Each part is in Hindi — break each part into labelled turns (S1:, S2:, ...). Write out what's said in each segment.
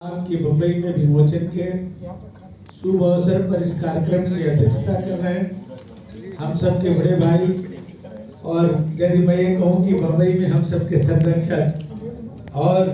S1: आपके बम्बई में विमोचन के शुभ अवसर पर इस कार्यक्रम की अध्यक्षता कर रहे हैं हम सबके बड़े भाई। और यदि मैं ये कहूँ कि बम्बई में हम सबके संरक्षक और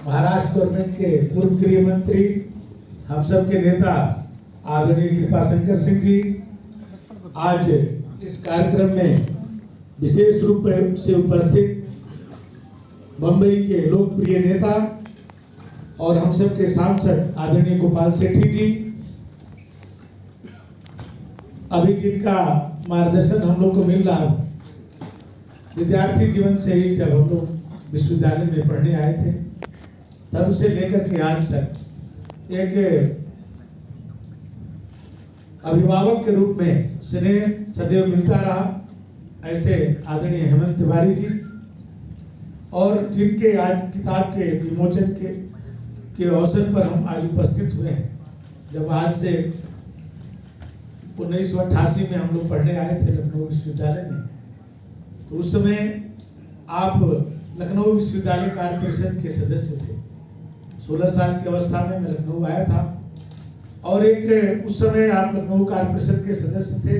S1: महाराष्ट्र गवर्नमेंट के पूर्व गृह मंत्री, हम सबके नेता आदरणीय कृपाशंकर सिंह जी आज इस कार्यक्रम में विशेष रूप से उपस्थित बम्बई के लोकप्रिय नेता और हम सब के सांसद आदरणीय गोपाल सेठी जी, अभी जिनका मार्गदर्शन हम लोग को मिल रहा है विद्यार्थी जीवन से ही, जब हम लोग विश्वविद्यालय में पढ़ने आए थे तब से लेकर के आज तक एक अभिभावक के रूप में स्नेह सदैव मिलता रहा। ऐसे आदरणीय हेमंत तिवारी जी, और जिनके आज किताब के विमोचन के अवसर पर हम आज उपस्थित हुए हैं। जब आज से 1988 में हम लोग पढ़ने आए थे लखनऊ विश्वविद्यालय में, तो उस समय आप लखनऊ विश्वविद्यालय कार्य परिषद के सदस्य थे। 16 साल की अवस्था में मैं लखनऊ आया था और उस समय आप लखनऊ कार्य परिषद के सदस्य थे,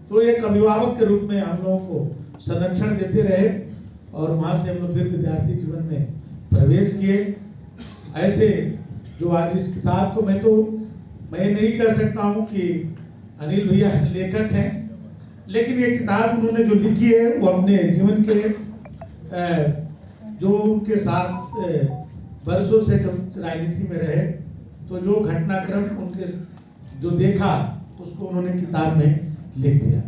S1: तो एक अभिभावक के रूप में हम लोगों को संरक्षण देते रहे और वहाँ से हम लोग फिर विद्यार्थी जीवन में प्रवेश किए। ऐसे जो आज इस किताब को मैं नहीं कह सकता हूँ कि अनिल भैया लेखक हैं, लेकिन ये किताब उन्होंने जो लिखी है वो अपने जीवन के जो उनके साथ वर्षों से जब राजनीति में रहे तो जो घटनाक्रम उनके जो देखा उसको उन्होंने किताब में लिख दिया।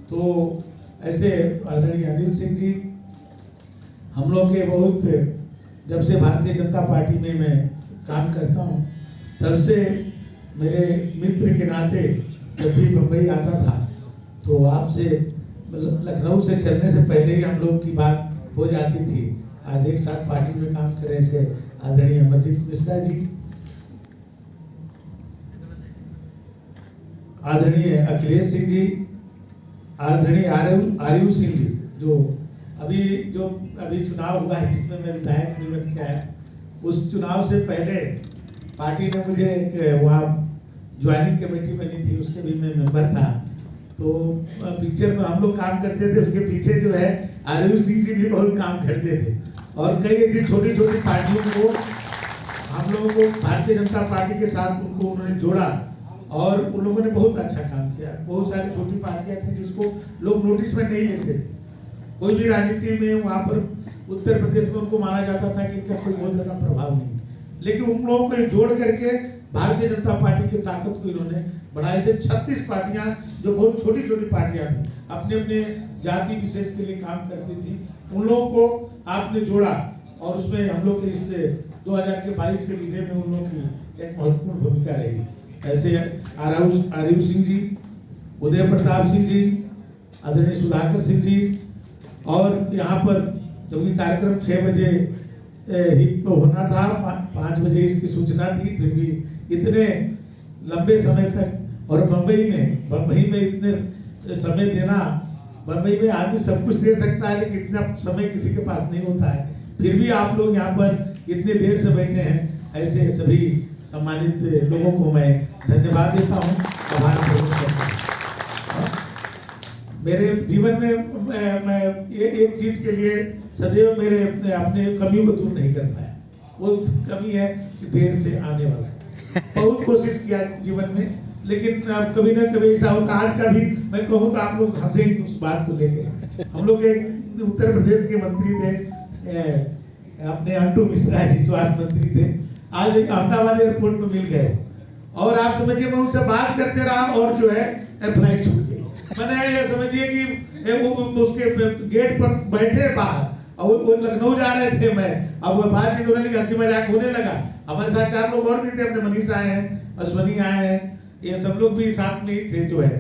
S1: तो ऐसे आदरणीय अनिल सिंह जी, हम लोग के बहुत, जब से भारतीय जनता पार्टी में मैं काम करता हूँ तब से मेरे मित्र के नाते जब भी बम्बई आता था तो आपसे लखनऊ से चलने से पहले ही हम लोग की बात हो जाती थी। आज एक साथ पार्टी में काम कर रहे से आदरणीय अमरजीत मिश्रा जी, आदरणीय अखिलेश सिंह जी, आदरणीय आर्यू सिंह जी, जो अभी चुनाव हुआ है जिसमें मैं विधायक भी बन के आया, उस चुनाव से पहले पार्टी ने मुझे एक वहाँ ज्वाइनिंग कमेटी बनी थी, उसके भी मैं मेंबर था। तो पिक्चर में हम लोग काम करते थे, उसके पीछे जो है आर्यू सिंह जी भी बहुत काम करते थे और कई ऐसी छोटी छोटी पार्टियों को हम लोगों को भारतीय जनता पार्टी के साथ उनको उन्होंने जोड़ा और उन लोगों ने बहुत अच्छा काम किया। बहुत सारी छोटी पार्टियां थी जिसको लोग नोटिस में नहीं लेते थे। कोई भी राजनीति में वहाँ पर उत्तर प्रदेश में उनको माना जाता था कि इनका कोई बहुत ज़्यादा प्रभाव नहीं, लेकिन उन लोगों को जोड़ करके भारतीय जनता पार्टी की ताकत को इन्होंने बढ़ाया। से 36 पार्टियां जो बहुत छोटी छोटी पार्टियां थी, अपने अपने जाति विशेष के लिए काम करती थी, उन लोगों को आपने जोड़ा और उसमें हम लोग के इस 2022 के विजय में उन लोगों की एक महत्वपूर्ण भूमिका रही। ऐसे आर्यू सिंह जी, उदय प्रताप सिंह जी, आदरणीय सुधाकर सिंह जी, और यहाँ पर जबकि कार्यक्रम 6 बजे ही होना था, 5 बजे इसकी सूचना थी, फिर भी इतने लंबे समय तक, और बम्बई में इतने समय देना, बम्बई में आदमी सब कुछ दे सकता है लेकिन इतना समय किसी के पास नहीं होता है, फिर भी आप लोग यहाँ पर इतने देर से बैठे हैं। ऐसे सभी सम्मानित लोगों को मैं धन्यवाद देता हूँ, आभार प्रकट करता हूँ। मेरे जीवन में मैं एक चीज के लिए सदैव मेरे अपने कमियों को दूर नहीं कर पाया, वो कमी है कि देर से आने वाला है। बहुत कोशिश किया जीवन में, लेकिन कभी ना कभी ऐसा होता। आज का भी मैं कहूँ तो आप लोग हंसेंगे उस बात को लेके। हम लोग एक उत्तर प्रदेश के मंत्री थे, अपने अंटू मिश्रा जी स्वास्थ्य मंत्री थे, आज एक अहमदाबाद एयरपोर्ट पर मिल गए और आप समझिए मैं उनसे बात करते रहा और जो है फ्लाइट छूट गई। मैंने ये समझिए कि वो उसके गेट पर बैठे बाहर और वो लखनऊ जा रहे थे, मैं अब वो बातचीत होने लगी, हंसी मजाक होने लगा। हमारे साथ 4 लोग और भी थे, अपने मनीष आए हैं, अश्वनी आए हैं, ये सब लोग भी साथ में ही थे जो है।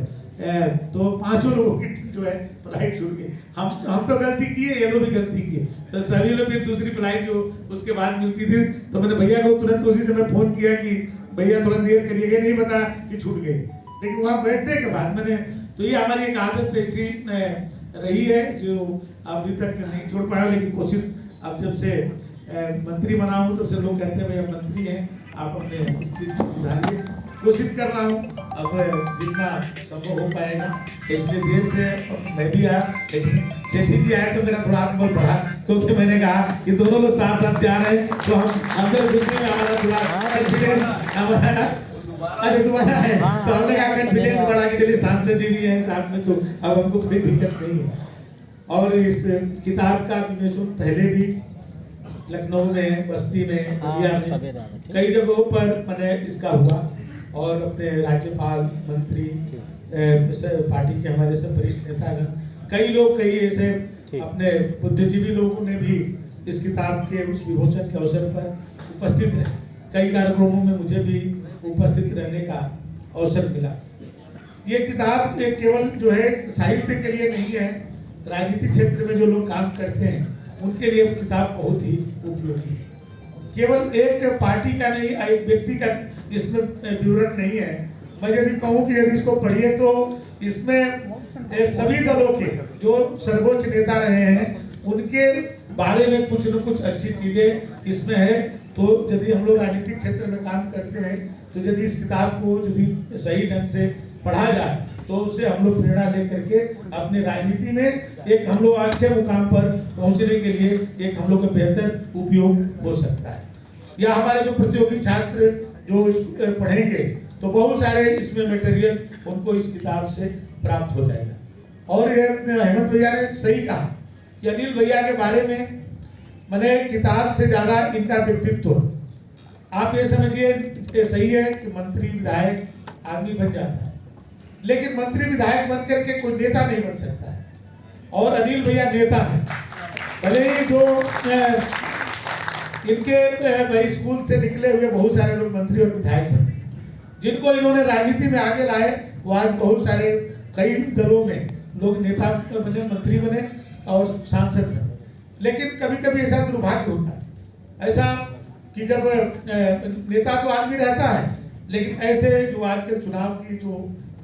S1: तो 5 लोगों की जो है फ्लाइट छूट गई। हम तो गलती किए, ये लोग भी गलती किए, तो सभी लोग फिर दूसरी फ्लाइट जो उसके बाद मिलती थी, तो मैंने भैया को तुरंत उसी समय फोन किया कि भैया थोड़ा देर करिएगा, नहीं पता कि छूट गई। लेकिन वहाँ बैठने के बाद मैंने, तो ये हमारी एक आदत ऐसी रही है जो अभी तक नहीं छोड़ पाया, लेकिन कोशिश अब जब से मंत्री बना हूँ तो सब लोग कहते हैं भैया मंत्री हैं, आप अपने इस चीज़ को सुधारिए। कोशिश कर रहा हूँ, अब जितना संभव हो पाएगा। तो इसलिए देर से मैं भी आया, लेकिन सेठी भी आया तो मेरा थोड़ा आत्मबल बढ़ा, क्योंकि मैंने कहा कि दोनों लोग साथ साथ जा रहे हैं तो हम अंदर घुसने में हमारा थोड़ा कॉन्फिडेंस हमारा अरे दोबारा है, तो हमने कहा कॉन्फिडेंस बढ़ा के चलिए सांसद जी भी हैं साथ में, तो अब हमको कोई दिक्कत नहीं है। और इस किताब का पहले भी लखनऊ में, बस्ती में, इंडिया में कई जगहों पर मैंने इसका हुआ, और अपने राज्यपाल, मंत्री, पार्टी के हमारे सब वरिष्ठ नेतागण, कई लोग, कई ऐसे अपने बुद्धिजीवी लोगों ने भी इस किताब के उस विमोचन के अवसर पर उपस्थित रहे। कई कार्यक्रमों में मुझे भी उपस्थित रहने का अवसर मिला। ये किताब एक केवल जो है साहित्य के लिए नहीं है, राजनीतिक क्षेत्र में जो लोग काम करते हैं उनके लिए किताब बहुत ही उपयोगी है। केवल एक पार्टी का नहीं, एक व्यक्ति का इसमें विवरण नहीं है। मैं यदि कहूँ कि यदि इसको पढ़िए तो इसमें सभी दलों के जो सर्वोच्च नेता रहे हैं उनके बारे में कुछ न कुछ अच्छी चीजें इसमें है। तो यदि हम लोग राजनीतिक क्षेत्र में काम करते हैं तो यदि इस किताब को यदि सही ढंग से पढ़ा जाए तो उससे हम लोग प्रेरणा लेकर के अपने राजनीति में एक हम लोग अच्छे मुकाम पर पहुंचने के लिए एक हम लोग का बेहतर उपयोग हो सकता है। या हमारे जो प्रतियोगी छात्र जो पढ़ेंगे तो बहुत सारे इसमें मटेरियल उनको इस किताब से प्राप्त हो जाएगा। और ये हेमंत भैया ने सही कहा कि अनिल भैया के बारे में मैंने किताब से ज्यादा इनका व्यक्तित्व, आप ये समझिए ये सही है कि मंत्री विधायक आदमी बन जाता है, लेकिन मंत्री विधायक बन करके कोई नेता नहीं बन सकता है। और अनिल भैया नेता है, भले ही जो इनके स्कूल से निकले हुए बहुत सारे लोग मंत्री और विधायक बने, जिनको इन्होंने राजनीति में आगे लाए, वो आज बहुत सारे कई दलों में लोग नेता बने, मंत्री बने और सांसद बने। लेकिन कभी कभी ऐसा दुर्भाग्य होता है ऐसा कि जब नेता तो आदमी रहता है, लेकिन ऐसे जो आज के चुनाव की जो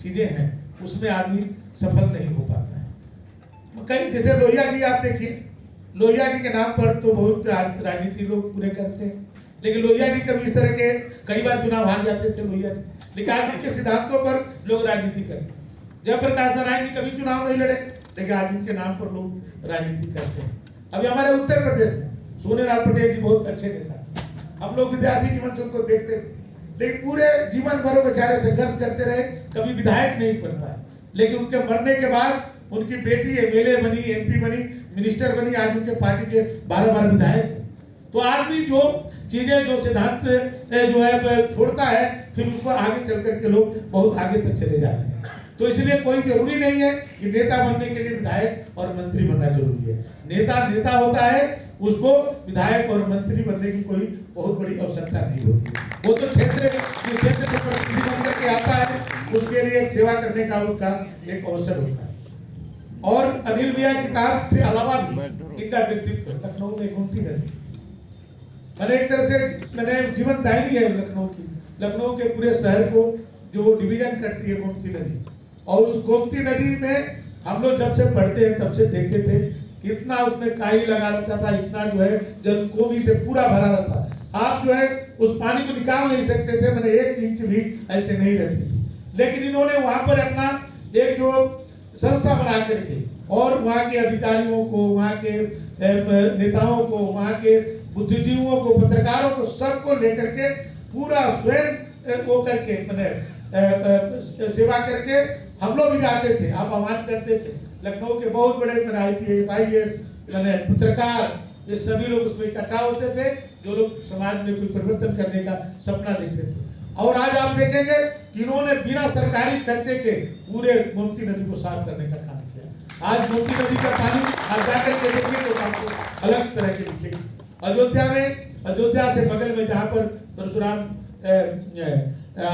S1: चीजें हैं उसमें आदमी सफल नहीं हो पाता है। कई जैसे लोहिया जी आप देखिए, लोहिया जी के नाम पर तो बहुत राजनीति लोग पूरे करते हैं, लेकिन लोहिया जी कभी इस तरह के कई बार चुनाव हार जाते थे लोहिया जी, लेकिन आज उनके सिद्धांतों पर लोग राजनीति करते हैं। जयप्रकाश नारायण जी कभी चुनाव नहीं लड़े, लेकिन आज उनके नाम पर लोग राजनीति करते हैं। अभी हमारे उत्तर प्रदेश में सोनेलाल पटेल जी बहुत अच्छे नेता थे, हम लोग विद्यार्थी जीवन से उनको देखते थे, लेकिन पूरे जीवन भर बेचारे संघर्ष करते रहे, कभी विधायक नहीं बन पाए। लेकिन उनके मरने के बाद उनकी बेटी एमएलए बनी, एमपी बनी, मिनिस्टर बनी, आज उनके पार्टी के 12 विधायक हैं। तो आदमी जो चीजें, जो सिद्धांत जो है छोड़ता है, फिर उस पर आगे चल करके लोग बहुत आगे तक चले जाते हैं। तो इसलिए कोई जरूरी नहीं है कि नेता बनने के लिए विधायक और मंत्री बनना जरूरी है। नेता नेता होता है, उसको विधायक और मंत्री बनने की कोई बहुत बड़ी आवश्यकता नहीं होती। वो तो क्षेत्र से प्रतिनिधि बन करके आता है, उसके लिए एक सेवा करने का उसका एक अवसर होता है। और अनिल भैया किताब से अलावा भी इनका व्यक्तित्व, लखनऊ में गोमती नदी मैंने एक तरह से मैंने जीवन दायनी है लखनऊ की, लखनऊ के पूरे शहर को जो डिवीजन करती है गोमती नदी। और उस गोमती नदी में हम लोग जब से पढ़ते हैं तब से देखते थे कितना उसमें काई लगा रहता था, इतना जो है जलकोमी से पूरा भरा रहता। आप जो है उस पानी को निकाल नहीं सकते थे, मैंने 1 इंच भी ऐसे नहीं रहती थी। लेकिन इन्होंने वहां पर अपना एक जो संस्था बना करके और वहाँ के अधिकारियों को, वहाँ के नेताओं को, वहाँ के बुद्धिजीवियों को, पत्रकारों को, सबको लेकर के पूरा स्वयं वो करके मैंने सेवा करके हम लोग भी जाते थे, आप आह्वान करते थे। लखनऊ के बहुत बड़े IPS, IAS मैंने पत्रकार, ये सभी लोग उसमें इकट्ठा होते थे, जो लोग समाज में कोई परिवर्तन करने का सपना देखते थे। और आज आप देखेंगे कि इन्होंने बिना सरकारी खर्चे के पूरे गोमती नदी को साफ करने का काम किया। आज गोमती नदी का पानी आप जाकर के देखिए तो आपको अलग तरह के दिखेगी। अयोध्या में, अयोध्या से बगल में जहाँ पर परशुराम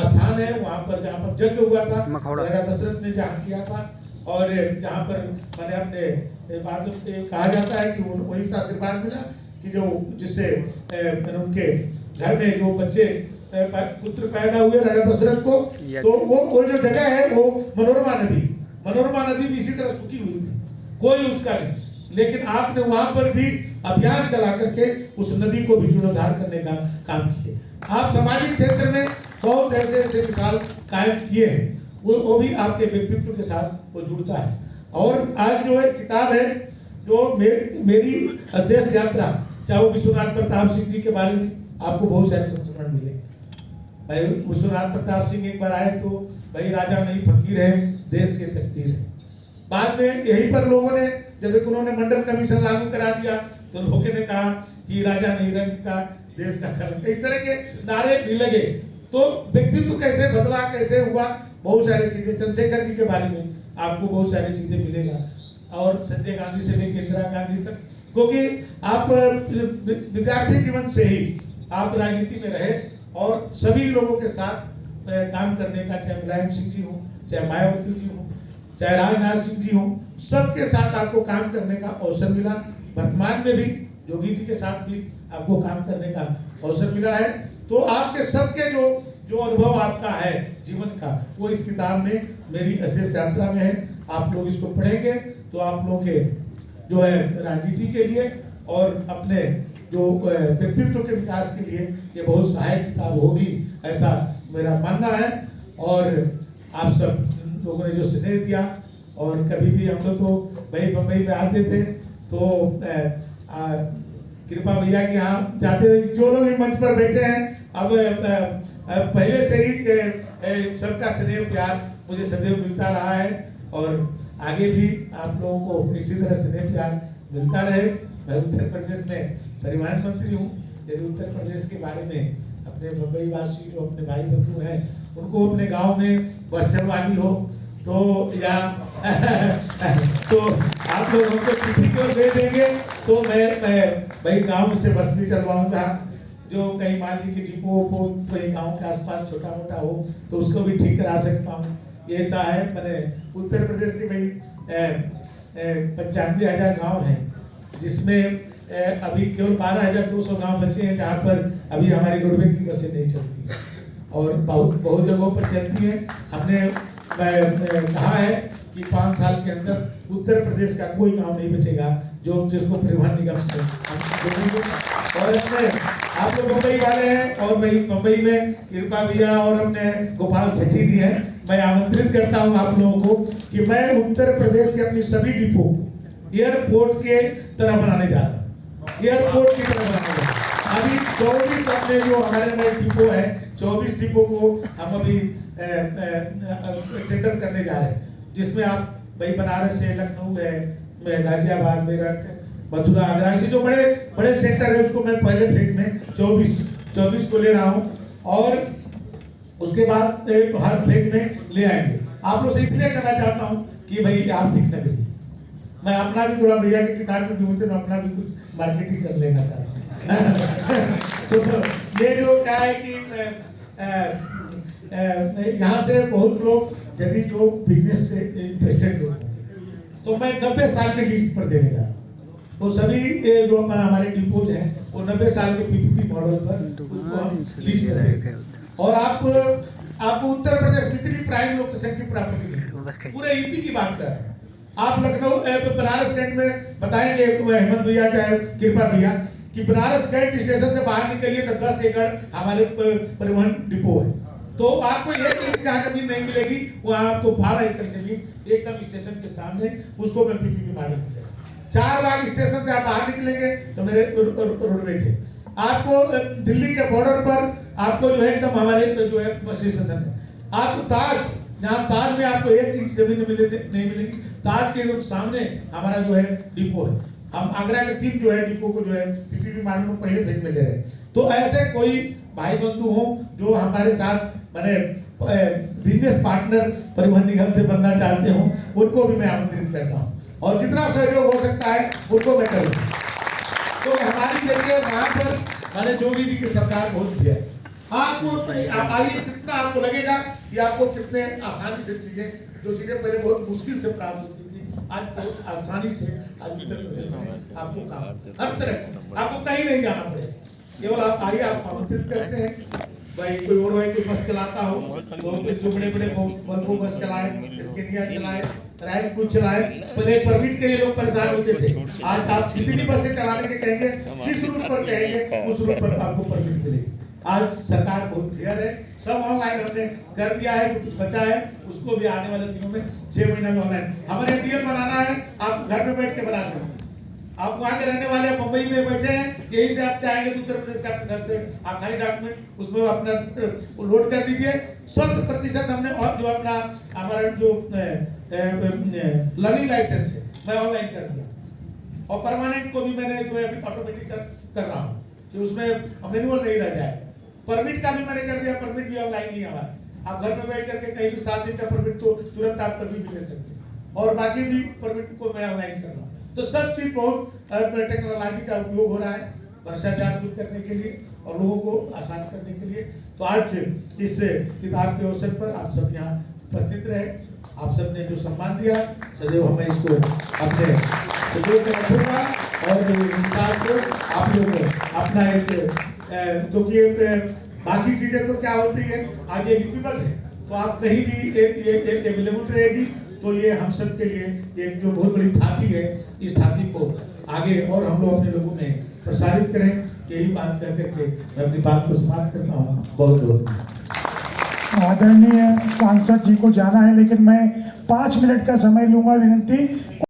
S1: स्थान है, वहाँ पर जहाँ पर यज्ञ हुआ था, राजा दशरथ ने जहाँ किया था, और जहाँ पर मैंने अपने बात कहा जाता है कि वहीं से आशीर्वाद मिला कि जो जिससे उनके घर में जो बच्चे पुत्र पैदा हुए राजा दशरथ को, तो वो जो जगह है वो मनोरमा नदी भी इसी तरह सूखी हुई थी, कोई उसका नहीं। लेकिन आपने वहां पर भी अभियान चला करके उस नदी को भी जीर्णोद्धार करने का काम किए। आप सामाजिक क्षेत्र में बहुत ऐसे ऐसे मिसाल कायम किए हैं, वो भी आपके व्यक्तित्व के साथ वो जुड़ता है। और आज जो है किताब है जो मेरी अशेष यात्रा, चाहे वो विश्वनाथ प्रताप सिंह जी के बारे में आपको बहुत सारे संस्मरण मिलेंगे। भाई विश्वनाथ प्रताप सिंह एक बार आए तो भाई राजा नहीं फकीर है, देश के तकदीर है। बाद में यहीं पर लोगों ने जब एक उन्होंने मंडल कमीशन लागू करा दिया तो लोगों ने कहा कि राजा नहीं रंग का, देश का कलंक, इस तरह के नारे भी लगे। तो व्यक्तित्व कैसे बदला, कैसे हुआ, बहुत सारी चीजें, चंद्रशेखर जी के बारे में आपको बहुत सारी चीजें मिलेगा, और संजय गांधी से लेकर इंदिरा गांधी तक, क्योंकि आप विद्यार्थी जीवन से ही आप राजनीति में रहे और सभी लोगों के साथ काम करने का, चाहे मुलायम सिंह जी हो, चाहे मायावती जी हो, चाहे राजनाथ सिंह जी हो, सबके साथ आपको काम करने का अवसर मिला। वर्तमान में भी योगी जी के साथ भी आपको काम करने का अवसर मिला है। तो आपके सबके जो अनुभव आपका है जीवन का, वो इस किताब में मेरी अशेष यात्रा में है। आप लोग इसको पढ़ेंगे तो आप लोगों के जो है राजनीति के लिए और अपने जो व्यक्तित्व के विकास के लिए ये बहुत सहायक किताब होगी, ऐसा मेरा मानना है। और आप सब लोगों ने जो स्नेह दिया, और कभी भी हम लोग तो भाई बम्बई में आते थे तो कृपा भैया के यहाँ जाते थे, जो लोग मंच पर बैठे हैं अब पहले से ही सबका स्नेह प्यार मुझे सदैव मिलता रहा है, और आगे भी आप लोगों को इसी तरह स्नेह प्यार मिलता रहे। मैं उत्तर प्रदेश में परिवहन मंत्री हूँ। यदि उत्तर प्रदेश के बारे में अपने मुंबई वासी जो अपने भाई बंधु हैं उनको अपने गांव में बस चलवानी हो तो या तो आप लोग हमको चिट्ठी क्यों दे देंगे, तो मैं भाई गांव से बस भी चलवाऊंगा। जो कहीं मान लीजिए कि डिपो को कहीं गांव के आसपास छोटा मोटा हो तो उसको भी ठीक करा सकता हूँ। ये ऐसा है, मैंने उत्तर प्रदेश के भाई 95,000 गाँव हैं, जिसमें अभी केवल 12,200 गाँव बचे हैं जहाँ पर अभी हमारी रोडवेज की बसें नहीं चलती, और बहुत जगहों पर चलती हैं। हमने कहा है कि 5 साल के अंदर उत्तर प्रदेश का कोई गांव नहीं बचेगा जिसको परिवहन निगम से हम जोड़ेंगे। और अपने आप लोग मुंबई वाले हैं, और भाई मुंबई में कृपा भैया और अपने गोपाल सेठी जी हैं, मैं आमंत्रित करता हूं आप लोगों को कि मैं उत्तर प्रदेश के अपनी सभी डिपो एयरपोर्ट के तरह बनाने जा रहा हूँ, एयरपोर्ट की तरह बनाने जा रहा हूँ। अभी 24 अपने जो हमारे नए डिपो है, 24 डिपो को हम अभी टेंडर करने जा रहे हैं, जिसमें आप भाई बनारस से, लखनऊ है, गाजियाबाद, मेरठ, मथुरा, आगरा, ऐसे जो बड़े बड़े सेक्टर है उसको मैं पहले फेज में 24 को ले रहा हूँ, और उसके बाद हर फेज में ले आएंगे। आप लोग से इसलिए करना चाहता हूँ कि भाई आर्थिक नगरी, मैं अपना भी थोड़ा भैया की किताब में भी अपना भी कुछ मार्केटिंग कर लेना चाहता हूँ। तो ये जो क्या है कि यहाँ से बहुत लोग यदि जो बिजनेस से इंटरेस्टेड लोग तो मैं 90 साल के लीज पर देने जा रहा हूँ। तो सभी जो हमारे डिपोज हैं वो 90 साल के पीपीपी मॉडल पर उसको हम लीज पर देंगे। और आपको उत्तर प्रदेश में इतनी प्राइम लोकेशन की प्रॉपर्टी नहीं, पूरे यूपी की बात कर रहे हैं। आप लखनऊ बनारस कैंट में बताएंगे हेमंत भैया चाहे कृपा भैया कि बनारस कैंट स्टेशन से बाहर निकलिए तो 10 एकड़ हमारे परिवहन डिपो है। तो आपको एक इंच जहाँ जमीन नहीं मिलेगी वहाँ आपको 12 एकड़ जमीन एकदम स्टेशन के सामने, उसको मैं पीपीपी मॉडल मिलेगा। 4 बाग स्टेशन से आप बाहर निकलेंगे तो मेरे रोडवेज है। आपको दिल्ली के बॉर्डर पर आपको जो है एकदम हमारे जो है बस स्टेशन है। आपको ताज, जहाँ ताज में आपको 1 इंच जमीन नहीं मिलेगी, ताज के एकदम सामने हमारा जो है डिपो है। हम आगरा के 3 जो है डिपो को जो है पीपीपी मॉडल में पहले फेज में ले रहे हैं। तो ऐसे कोई भाई बंधु हो जो हमारे साथ मैंने बिजनेस पार्टनर परिवहन निगम से बनना चाहते हो, उनको भी मैं आमंत्रित करता हूँ, और जितना सहयोग हो सकता है उनको मैं करूँगा। तो हमारी देखिए वहाँ पर हमारे जोगी जी की सरकार बहुत भी है। आपको आप आइए, कितना आपको लगेगा कि आपको कितने आसानी से चीजें, जो चीजें पहले बहुत मुश्किल से प्राप्त होती थी, आज बहुत आसानी से आज उत्तर प्रदेश में आपको काम हर तरह का, आपको कहीं नहीं जाना पड़ेगा, केवल आप आइए। आप आमंत्रित करते हैं भाई कोई और है, कोई बस चलाता हो तो जो बड़े बड़े वोल्वो बस चलाए, स्केनिया चलाए, रैंक कुछ चलाए, पहले परमिट के लिए लोग परेशान होते थे। आज आप जितनी बसें चलाने के कहेंगे, किस रूट पर कहेंगे, उस रूट पर आपको परमिट मिलेगी। आज सरकार बहुत क्लियर है, सब ऑनलाइन हमने कर दिया है। जो कुछ बचा है उसको भी आने वाले दिनों में 6 महीना में ऑनलाइन। हमारे एटीएम बनाना है, आप घर में बैठ के बना सकते हैं। आप वहाँ के रहने वाले मुंबई में बैठे हैं, यही से आप चाहेंगे तो उत्तर प्रदेश के अपने घर से आप खाली डॉक्यूमेंट उसमें अपना लोड कर दीजिए। 100% हमने और जो अपना हमारा जो लर्निंग लाइसेंस है मैं ऑनलाइन कर दिया, और परमानेंट को भी मैंने जो है अभी ऑटोमेटिक कर रहा हूँ कि उसमें मैनुअल नहीं रह जाए। परमिट का भी मैंने कर दिया, परमिट भी ऑनलाइन ही हमारा। आप घर में बैठ करके कहीं भी 7 दिन का परमिट तो तुरंत आप कभी भी ले सकते हैं, और बाकी भी परमिट को मैं ऑनलाइन कर रहा हूँ। तो सब चीज बहुत टेक्नोलॉजी का उपयोग हो रहा है भ्रष्टाचार दूर करने के लिए और लोगों को आसान करने के लिए। तो आज इस किताब के अवसर पर आप सब यहाँ उपस्थित रहे, आप सब ने जो सम्मान दिया सदैव हमें इसको अपने सदैव में रखूंगा। और किताब को आप लोग अपना एक क्योंकि बाकी चीजें तो क्या होती है, आज ये लिपिबद्ध है तो आप कहीं भी अवेलेबल रहेगी। तो ये हम सब के लिए एक जो बहुत बड़ी थाती है, इस थाती को आगे और हम लोग अपने लोगों में प्रसारित करें। यही बात कह करके मैं अपनी बात को समाप्त करता हूँ। बहुत बहुत
S2: आदरणीय सांसद जी को जाना है, लेकिन मैं 5 मिनट का समय लूंगा। विनती